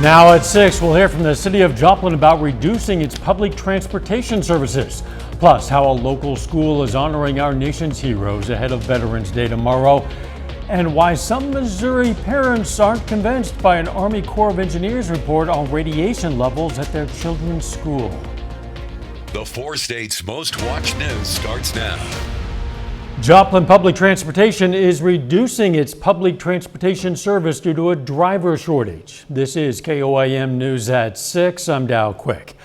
Now at 6, we'll hear from the city of Joplin about reducing its public transportation services. Plus, how a local school is honoring our nation's heroes ahead of Veterans Day tomorrow. And why some Missouri parents aren't convinced by an Army Corps of Engineers report on radiation levels at their children's school. The 4 states' most watched news starts now. Joplin Public Transportation is reducing its public transportation service due to a driver shortage. This is KOAM News at 6. I'm Dow Quick.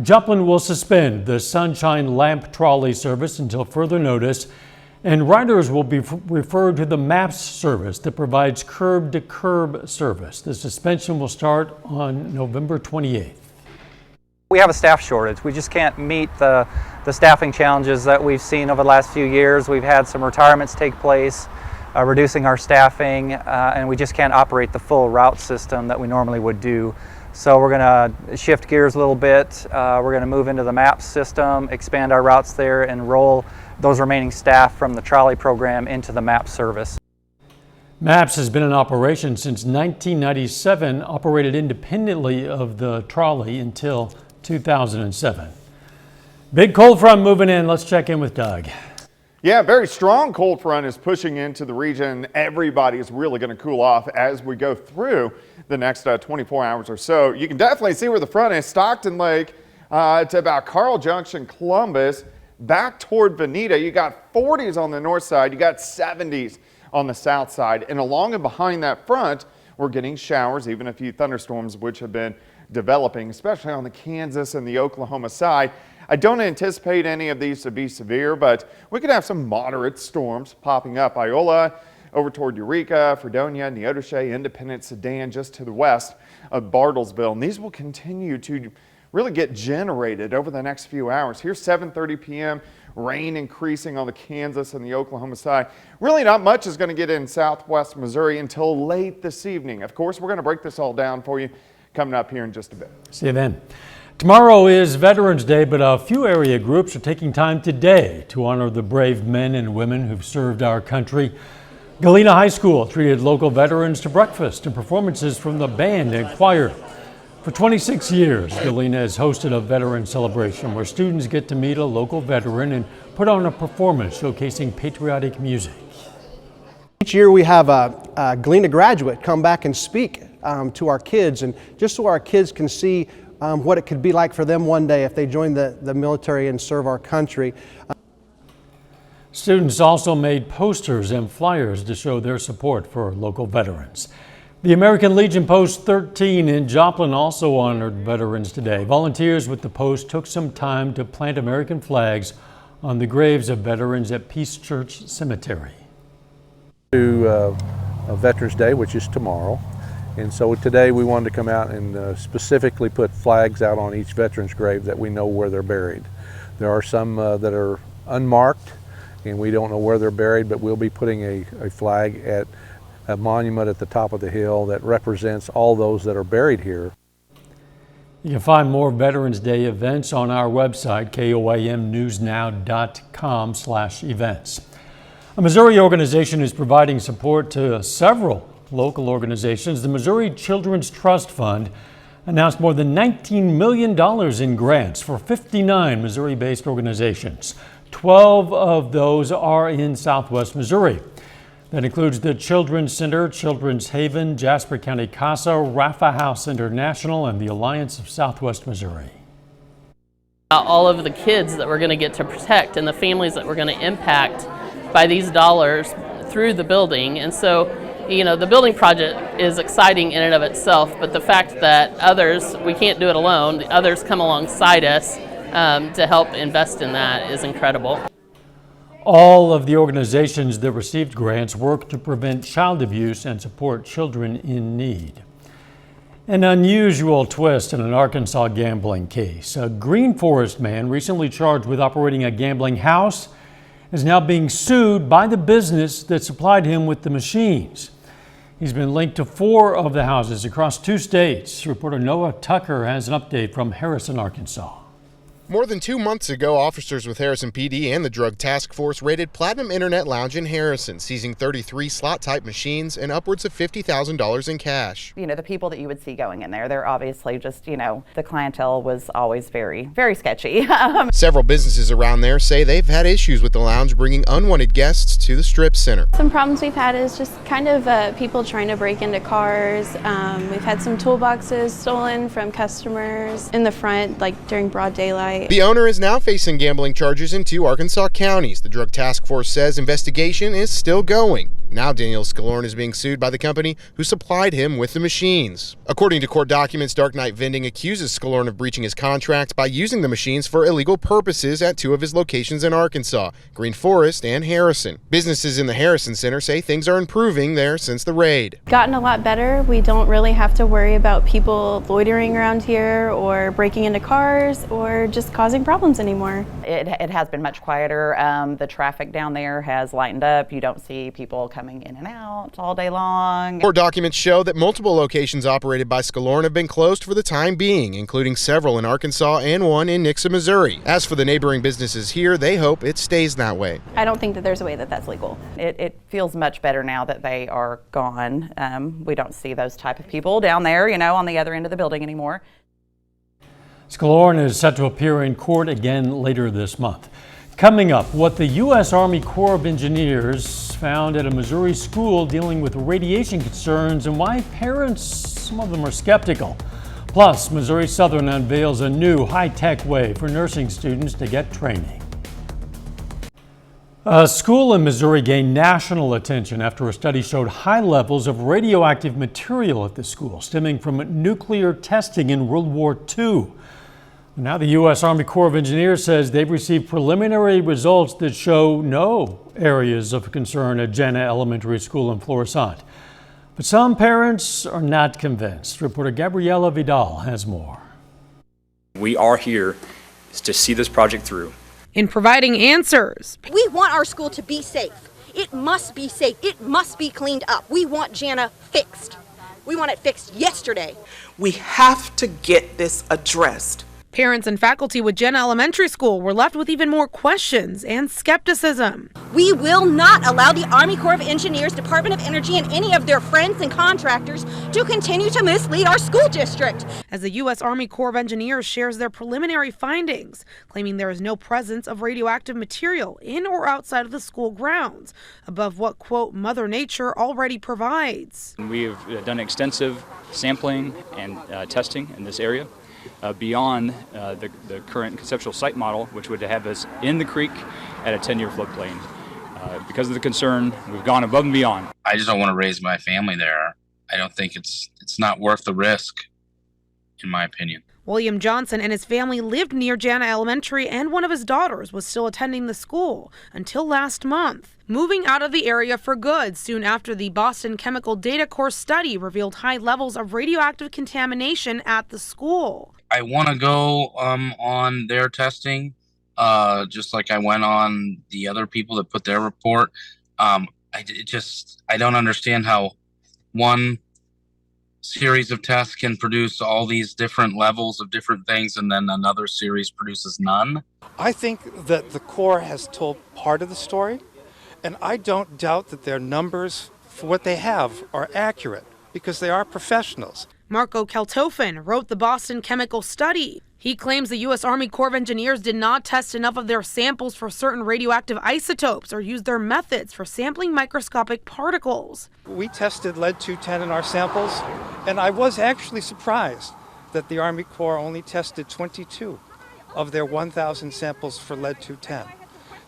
Joplin will suspend the Sunshine Lamp Trolley service until further notice, and riders will be referred to the MAPS service that provides curb-to-curb service. The suspension will start on November 28th. We have a staff shortage. We just can't meet the staffing challenges that we've seen over the last few years. We've had some retirements take place, reducing our staffing, and we just can't operate the full route system that we normally would do. So we're going to shift gears a little bit. We're going to move into the MAPS system, expand our routes there, and roll those remaining staff from the trolley program into the MAPS service. MAPS has been in operation since 1997, operated independently of the trolley until 2007. Big cold front moving in. Let's check in with Doug. Yeah, very strong cold front is pushing into the region. Everybody is really going to cool off as we go through the next 24 hours or so. You can definitely see where the front is. Stockton Lake to about Carl Junction, Columbus, back toward Veneta. You got 40s on the north side. You got 70s on the south side. And along and behind that front, we're getting showers, even a few thunderstorms, which have been developing, especially on the Kansas and the Oklahoma side. I don't anticipate any of these to be severe, but we could have some moderate storms popping up. Iola, over toward Eureka, Fredonia, Neodesha, Independence, Sedan, just to the west of Bartlesville. And these will continue to really get generated over the next few hours. Here's 7:30 p.m. Rain increasing on the Kansas and the Oklahoma side. Really not much is going to get in southwest Missouri until late this evening. Of course, we're going to break this all down for you coming up here in just a bit. See you then. Tomorrow is Veterans Day, but a few area groups are taking time today to honor the brave men and women who've served our country. Galena High School treated local veterans to breakfast and performances from the band and choir. For 26 years, Galena has hosted a veteran celebration where students get to meet a local veteran and put on a performance showcasing patriotic music. Each year we have a Galena graduate come back and speak to our kids, and just so our kids can see what it could be like for them one day if they join the military and serve our country. Students also made posters and flyers to show their support for local veterans. The American Legion Post 13 in Joplin also honored veterans today. Volunteers with the post took some time to plant American flags on the graves of veterans at Peace Church Cemetery. To Veterans Day, which is tomorrow. And so today we wanted to come out and specifically put flags out on each veteran's grave that we know where they're buried. There are some that are unmarked and we don't know where they're buried, but we'll be putting a flag at a monument at the top of the hill that represents all those that are buried here. You can find more Veterans Day events on our website, koamnewsnow.com/events. A Missouri organization is providing support to several local organizations. The Missouri Children's Trust Fund announced more than $19 million in grants for 59 Missouri-based organizations. 12 of those are in Southwest Missouri. That includes the Children's Center, Children's Haven, Jasper County CASA, Rafa House International, and the Alliance of Southwest Missouri. All of the kids that we're going to get to protect and the families that we're going to impact by these dollars through the building. And so, you know, the building project is exciting in and of itself, but the fact that others, we can't do it alone, the others come alongside us to help invest in that is incredible. All of the organizations that received grants work to prevent child abuse and support children in need. An unusual twist in an Arkansas gambling case. A Green Forest man recently charged with operating a gambling house is now being sued by the business that supplied him with the machines. He's been linked to 4 of the houses across 2 states. Reporter Noah Tucker has an update from Harrison, Arkansas. More than 2 months ago, officers with Harrison PD and the Drug Task Force raided Platinum Internet Lounge in Harrison, seizing 33 slot-type machines and upwards of $50,000 in cash. You know, the people that you would see going in there, they're obviously just, you know, the clientele was always very, very sketchy. Several businesses around there say they've had issues with the lounge bringing unwanted guests to the strip center. Some problems we've had is just kind of people trying to break into cars. We've had some toolboxes stolen from customers in the front, like during broad daylight. The owner is now facing gambling charges in 2 Arkansas counties. The Drug Task Force says investigation is still going. Now Daniel Scalorn is being sued by the company who supplied him with the machines. According to court documents, Dark Knight Vending accuses Scalorn of breaching his contract by using the machines for illegal purposes at 2 of his locations in Arkansas, Green Forest and Harrison. Businesses in the Harrison Center say things are improving there since the raid. Gotten a lot better. We don't really have to worry about people loitering around here or breaking into cars or just causing problems anymore. It has been much quieter. The traffic down there has lightened up. You don't see people coming in and out all day long. Court documents show that multiple locations operated by Scalorn have been closed for the time being, including several in Arkansas and one in Nixa, Missouri. As for the neighboring businesses here, they hope it stays that way. I don't think that there's a way that that's legal. It feels much better now that they are gone. We don't see those type of people down there, you know, on the other end of the building anymore. Scalorn is set to appear in court again later this month. Coming up, what the U.S. Army Corps of Engineers found at a Missouri school dealing with radiation concerns and why parents, some of them are skeptical. Plus, Missouri Southern unveils a new high-tech way for nursing students to get training. A school in Missouri gained national attention after a study showed high levels of radioactive material at the school, stemming from nuclear testing in World War II. Now the U.S. Army Corps of Engineers says they've received preliminary results that show no areas of concern at Jena Elementary School in Florissant. But some parents are not convinced. Reporter Gabriela Vidal has more. We are here to see this project through. In providing answers, we want our school to be safe. It must be safe. It must be cleaned up. We want Jena fixed. We want it fixed yesterday. We have to get this addressed. Parents and faculty with Jena Elementary School were left with even more questions and skepticism. We will not allow the Army Corps of Engineers, Department of Energy, and any of their friends and contractors to continue to mislead our school district. As the U.S. Army Corps of Engineers shares their preliminary findings, claiming there is no presence of radioactive material in or outside of the school grounds, above what, quote, Mother Nature already provides. We have done extensive sampling and testing in this area. Beyond the current conceptual site model, which would have us in the creek at a 10-year floodplain. Because of the concern, we've gone above and beyond. I just don't want to raise my family there. I don't think it's not worth the risk, in my opinion. William Johnson and his family lived near Jena Elementary, and one of his daughters was still attending the school until last month, moving out of the area for good soon after the Boston Chemical Data Corps study revealed high levels of radioactive contamination at the school. I want to go on their testing, just like I went on the other people that put their report. I don't understand how one series of tests can produce all these different levels of different things and then another series produces none. I think that the Corps has told part of the story, and I don't doubt that their numbers for what they have are accurate because they are professionals. Marco Keltofen wrote the Boston Chemical study. He claims the U.S. Army Corps of Engineers did not test enough of their samples for certain radioactive isotopes or use their methods for sampling microscopic particles. We tested lead-210 in our samples, and I was actually surprised that the Army Corps only tested 22 of their 1,000 samples for lead-210.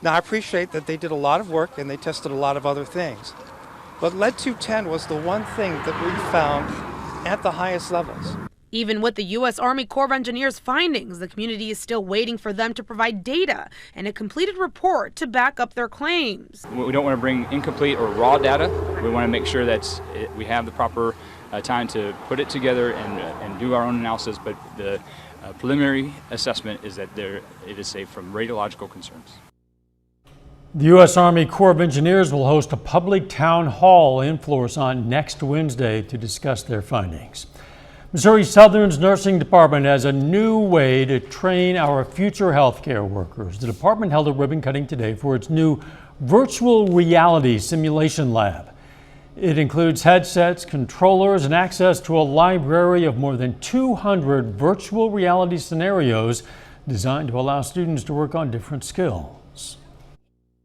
Now, I appreciate that they did a lot of work and they tested a lot of other things, but lead-210 was the one thing that we found at the highest levels. Even with the U.S. Army Corps of Engineers findings, the community is still waiting for them to provide data and a completed report to back up their claims. We don't want to bring incomplete or raw data. We want to make sure that we have the proper time to put it together and do our own analysis, but the preliminary assessment is that it is safe from radiological concerns. The U.S. Army Corps of Engineers will host a public town hall in Florissant next Wednesday to discuss their findings. Missouri Southern's nursing department has a new way to train our future healthcare workers. The department held a ribbon cutting today for its new virtual reality simulation lab. It includes headsets, controllers, and access to a library of more than 200 virtual reality scenarios designed to allow students to work on different skills.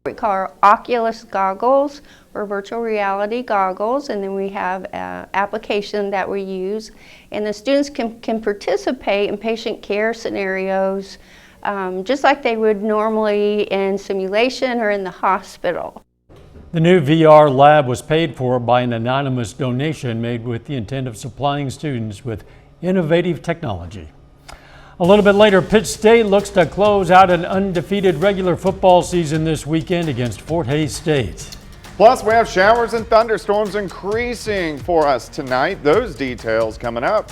We call our Oculus goggles or virtual reality goggles, and then we have an application that we use, and the students can participate in patient care scenarios just like they would normally in simulation or in the hospital. The new VR lab was paid for by an anonymous donation made with the intent of supplying students with innovative technology. A little bit later, Pitt State looks to close out an undefeated regular football season this weekend against Fort Hays State. Plus, we have showers and thunderstorms increasing for us tonight. Those details coming up.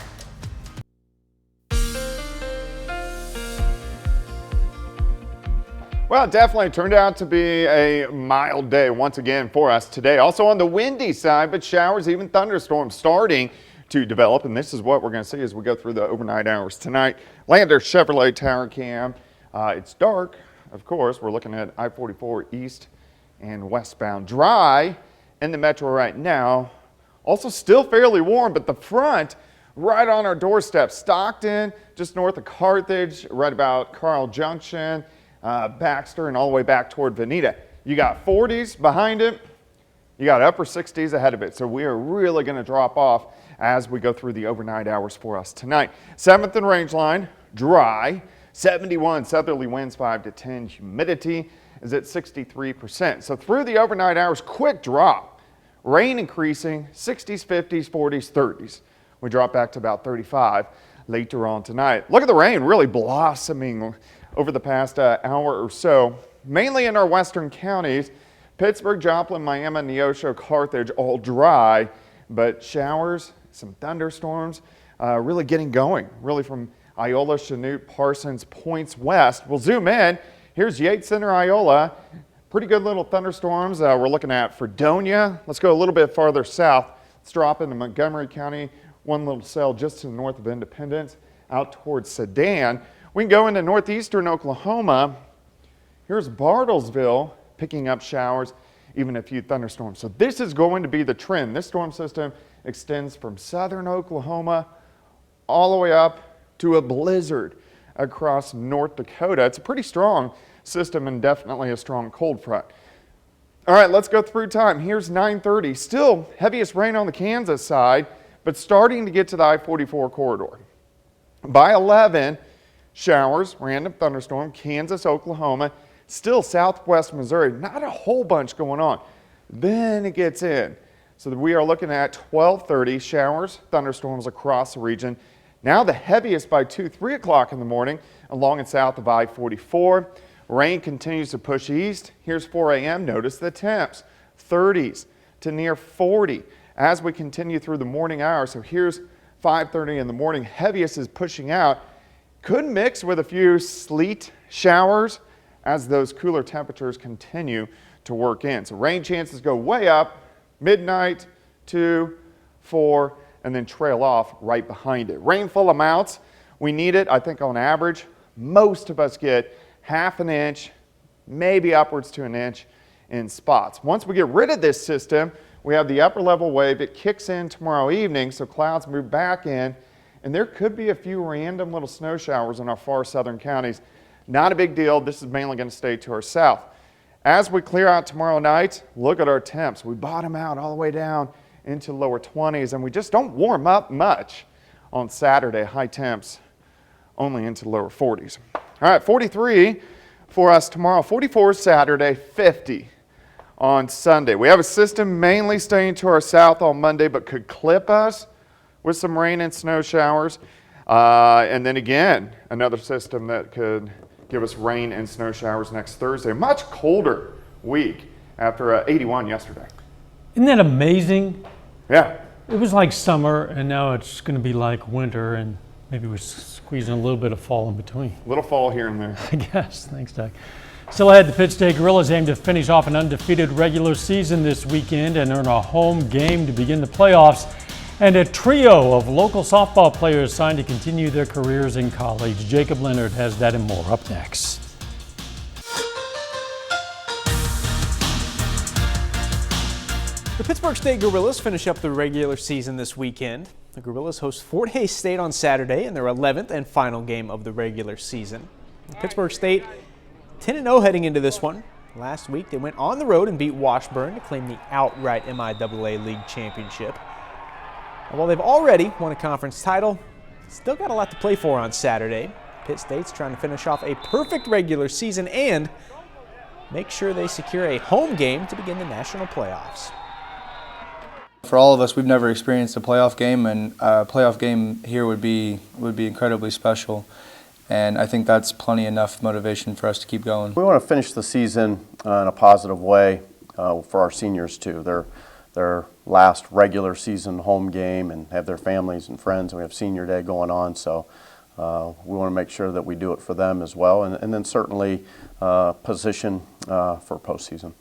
Well, it definitely turned out to be a mild day once again for us today. Also on the windy side, but showers, even thunderstorms starting to develop. And this is what we're going to see as we go through the overnight hours tonight. Lander Chevrolet Tower Cam. It's dark, of course. We're looking at I-44 east and westbound. Dry in the metro right now. Also still fairly warm, but the front right on our doorstep. Stockton, just north of Carthage, right about Carl Junction. Baxter, and all the way back toward Veneta. You got 40s behind it. You got upper 60s ahead of it. So we are really going to drop off as we go through the overnight hours for us tonight. 7th and Range Line, dry. 71 southerly winds 5 to 10. Humidity is at 63%. So through the overnight hours, quick drop. Rain increasing, 60s, 50s, 40s, 30s. We drop back to about 35 later on tonight. Look at the rain really blossoming over the past hour or so, mainly in our western counties. Pittsburgh, Joplin, Miami, Neosho, Carthage, all dry, but showers, some thunderstorms, really getting going, really from Iola, Chanute, Parsons, points west. We'll zoom in. Here's Yates Center, Iola. Pretty good little thunderstorms we're looking at Fredonia. Let's go a little bit farther south. Let's drop into Montgomery County, one little cell just to the north of Independence, out towards Sedan. We can go into northeastern Oklahoma. Here's Bartlesville picking up showers, even a few thunderstorms. So this is going to be the trend. This storm system extends from southern Oklahoma all the way up to a blizzard across North Dakota. It's a pretty strong system and definitely a strong cold front. All right, let's go through time. Here's 9:30. Still heaviest rain on the Kansas side, but starting to get to the I-44 corridor. By 11, showers, random thunderstorm, Kansas, Oklahoma, still southwest Missouri. Not a whole bunch going on. Then it gets in. So we are looking at 12:30, showers, thunderstorms across the region. Now the heaviest by 2, 3 o'clock in the morning along and south of I-44. Rain continues to push east. Here's 4 a.m. Notice the temps, 30s to near 40 as we continue through the morning hours. So here's 5:30 in the morning. Heaviest is pushing out. Could mix with a few sleet showers as those cooler temperatures continue to work in. So rain chances go way up, midnight, 2, 4, and then trail off right behind it. Rainfall amounts, we need it, I think on average, most of us get half an inch, maybe upwards to an inch in spots. Once we get rid of this system, we have the upper level wave. It kicks in tomorrow evening, so clouds move back in. And there could be a few random little snow showers in our far southern counties. Not a big deal. This is mainly going to stay to our south. As we clear out tomorrow night, look at our temps. We bottom out all the way down into lower 20s, and we just don't warm up much on Saturday. High temps only into lower 40s. All right, 43 for us tomorrow. 44 Saturday, 50 on Sunday. We have a system mainly staying to our south on Monday, but could clip us with some rain and snow showers. And then again, another system that could give us rain and snow showers next Thursday. A much colder week after 81 yesterday. Isn't that amazing? Yeah. It was like summer, and now it's going to be like winter, and maybe we're squeezing a little bit of fall in between. A little fall here and there. I guess. Thanks, Doug. Still ahead, the Pitt State Gorillas aim to finish off an undefeated regular season this weekend and earn a home game to begin the playoffs. And a trio of local softball players signed to continue their careers in college. Jacob Leonard has that and more up next. The Pittsburgh State Gorillas finish up the regular season this weekend. The Gorillas host Fort Hays State on Saturday in their 11th and final game of the regular season. Pittsburgh State 10-0 heading into this one. Last week they went on the road and beat Washburn to claim the outright MIAA League championship. And while they've already won a conference title, still got a lot to play for on Saturday. Pitt State's trying to finish off a perfect regular season and make sure they secure a home game to begin the national playoffs. For all of us, we've never experienced a playoff game, and a playoff game here would be incredibly special. And I think that's plenty enough motivation for us to keep going. We want to finish the season in a positive way for our seniors too. Their last regular season home game and have their families and friends. And we have senior day going on, so we want to make sure that we do it for them as well, and then certainly position for postseason.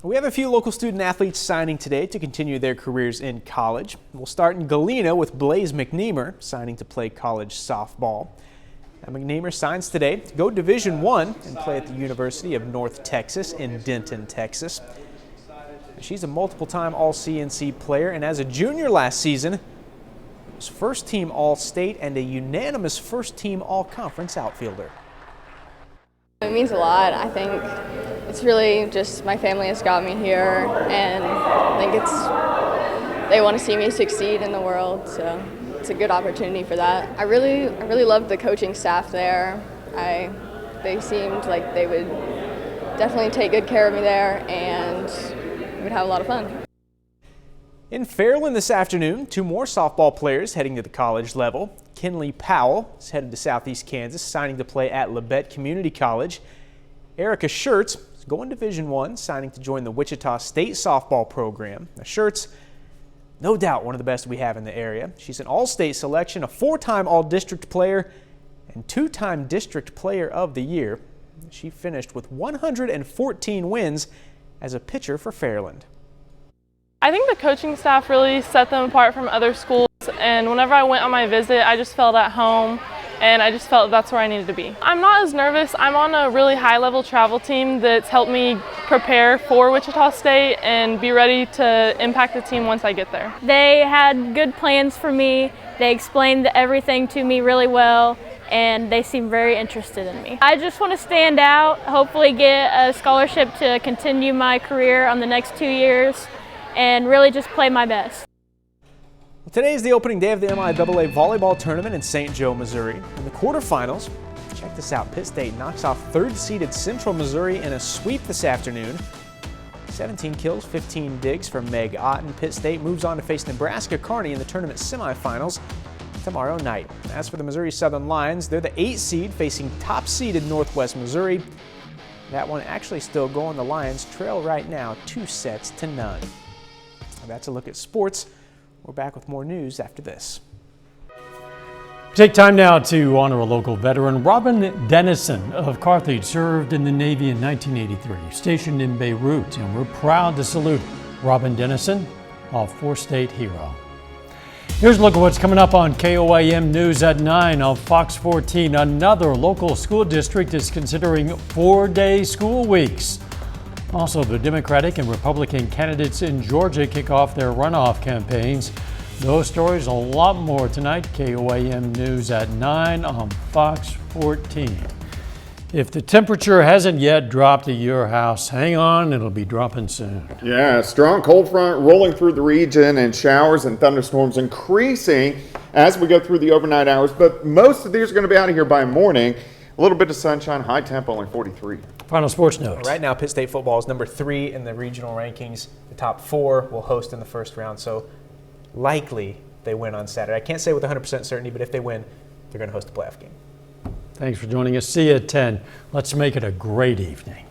We have a few local student athletes signing today to continue their careers in college. We'll start in Galena with Blaze McNeamer signing to play college softball. Now, McNeamer signs today to go Division I and play at the University of North Texas in Denton, Texas. She's a multiple-time All-CNC player, and as a junior last season, was first-team All-State and a unanimous first-team All-Conference outfielder. It means a lot. I think it's really just my family has got me here, and I think they want to see me succeed in the world, so it's a good opportunity for that. I really loved the coaching staff there. They seemed like they would definitely take good care of me there, and we'd have a lot of fun. In Fairland this afternoon, two more softball players heading to the college level. Kinley Powell is headed to Southeast Kansas, signing to play at Labette Community College. Erica Schertz is going Division I, signing to join the Wichita State softball program. Now, Schertz, no doubt one of the best we have in the area. She's an All-State selection, a 4-time All-District player, and 2-time District Player of the Year. She finished with 114 wins as a pitcher for Fairland. I think the coaching staff really set them apart from other schools, and whenever I went on my visit, I just felt at home, and I just felt that's where I needed to be. I'm not as nervous. I'm on a really high-level travel team that's helped me prepare for Wichita State and be ready to impact the team once I get there. They had good plans for me. They explained everything to me really well, and they seem very interested in me. I just want to stand out, hopefully get a scholarship to continue my career on the next 2 years, and really just play my best. Today is the opening day of the MIAA volleyball tournament in St. Joe, Missouri. In the quarterfinals, check this out, Pitt State knocks off third-seeded Central Missouri in a sweep this afternoon. 17 kills, 15 digs from Meg Otten. Pitt State moves on to face Nebraska Kearney in the tournament semifinals tomorrow night. As for the Missouri Southern Lions, they're the 8th seed facing top-seeded Northwest Missouri. That one actually still going. The Lions trail right now 2-0. That's a look at sports. We're back with more news after this. Take time now to honor a local veteran. Robin Dennison of Carthage served in the Navy in 1983, stationed in Beirut, and we're proud to salute Robin Dennison, a 4-state hero. Here's a look at what's coming up on KOAM News at 9 on Fox 14. Another local school district is considering 4-day school weeks. Also, the Democratic and Republican candidates in Georgia kick off their runoff campaigns. Those stories, a lot more tonight. KOAM News at 9 on Fox 14. If the temperature hasn't yet dropped at your house, hang on, it'll be dropping soon. Yeah, strong cold front rolling through the region and showers and thunderstorms increasing as we go through the overnight hours, but most of these are going to be out of here by morning. A little bit of sunshine, high temp only 43. Final sports notes. Right now, Pitt State football is number 3 in the regional rankings. The top 4 will host in the first round, so likely they win on Saturday. I can't say with 100% certainty, but if they win, they're going to host a playoff game. Thanks for joining us. See you at 10. Let's make it a great evening.